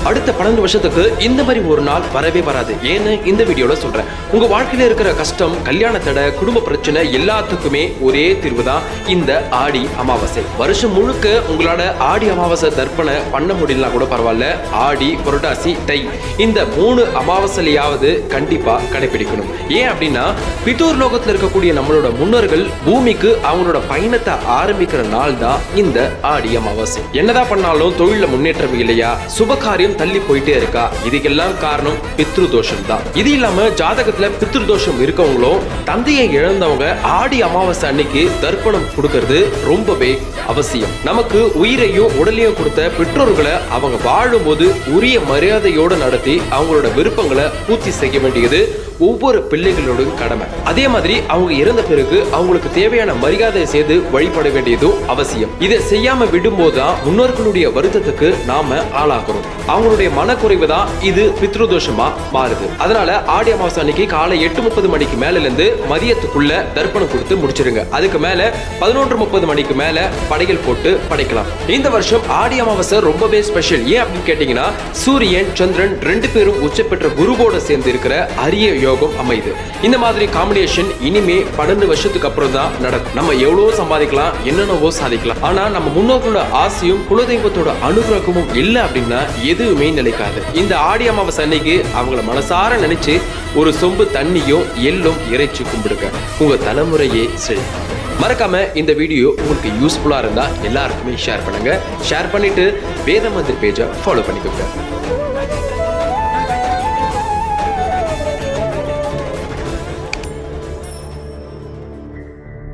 அடுத்த 12 வருஷத்துக்கு இந்த மாதிரி ஒரு நாள் வரவே வராது. ஏன்னு இந்த வீடியோல சொல்றேன். உங்க வாழ்க்கையில இருக்கிற கஷ்டம், கல்யாண தடை, குடும்ப பிரச்சனை எல்லாத்துக்குமே ஒரே தீர்வு தான் இந்த ஆடி அமாவாசை. வருஷம் முழுக்க உங்களால ஆடி அமாவாசை தர்ப்பணை பண்ண முடியலனா கூட பரவாயில்ல, ஆடி, புரட்டாசி, தை இந்த 3 அமாவாசையாவது கண்டிப்பா கடைபிடிக்கணும். ஏன் அப்படின்னா பிதூர் லோகத்துல இருக்கக்கூடிய நம்மளோட முன்னோர்கள் பூமிக்கு அவங்களோட பயணத்தை ஆரம்பிக்கிற நாள் தான் இந்த ஆடி அமாவாசை. என்னதான் பண்ணாலும் தொழில முன்னேற்றம் இல்லையா, சுபகாரியம் தள்ளி போயிட்டே இருக்கா, இதுக்கெல்லாம் காரணம் பித்ரு தோஷம் தான். இது இல்லாம ஜாதகத்துல பித்ரு தோஷம் இருக்கவங்களும் தந்தையை இழந்தவங்க ஆடி அமாவாசை அன்னைக்கு தர்ப்பணம் கொடுக்கிறது ரொம்பவே அவசியம். நமக்கு உயிரையும் உடலையும் கொடுத்த பெற்றோர்களை அவங்க வாழும்போது உரிய மரியாதையோடு நடத்தி அவங்களோட விருப்பங்களை பூர்த்தி செய்ய வேண்டியது ஒவ்வொரு பிள்ளைகளோட கடமை. அதே மாதிரி அவங்க இறந்த பிறகு அவங்களுக்கு தேவையான மரியாதை செய்து வழிபட வேண்டியதும் அவசியம். இதை செய்யாம விடும்போதுதான் முன்னோர்களுடைய வருத்தத்துக்கு நாம ஆளாகிறோம். அவங்களுடைய மனக்குறைவு தான் இது பித்ருதோஷமா மாறுது. அதனால ஆடி அமாவாசை அன்னைக்கு காலை 8:30 மணிக்கு மேல இருந்து மதியத்துக்குள்ள தர்ப்பணம் கொடுத்து முடிச்சிருங்க. அதுக்கு மேல 11:30 மணிக்கு மேல படைகள் போட்டு படைக்கலாம். இந்த வருஷம் ஆடி அமாவாசை ரொம்பவே ஸ்பெஷல். ஏன் அப்படின்னு கேட்டீங்கன்னா சூரியன் சந்திரன் 2 பேரும் உச்ச பெற்ற குருவோட சேர்ந்து இருக்கிற அரிய யோகம் அமைது. இந்த மாதிரி காம்பினேஷன் இனிமே 12 வருஷத்துக்கு அப்புறம் தான் நடக்கும். நம்ம எவ்வளவோ சம்பாதிக்கலாம், என்னென்னவோ சாதிக்கலாம். ஆனா நம்ம முன்னோர்களோட ஆசையும் குலதெய்வத்தோட அனுகிரகமும் இல்லை அப்படின்னா எதுவுமே நிலைக்காது. இந்த ஆடி அமாவாசை அன்னைக்கு அவங்கள மனசார நினைச்சு ஒரு சொம்பு தண்ணியும் எள்ளும் இறைச்சி கும்பிடுங்க. உங்க தலைமுறையே சரி. மறக்காம இந்த வீடியோ உங்களுக்கு யூஸ்ஃபுல்லா இருந்தா எல்லாருக்குமே ஷேர் பண்ணுங்க. ஷேர் பண்ணிட்டு வேத மந்திர் பேஜை ஃபாலோ பண்ணிக்கோங்க.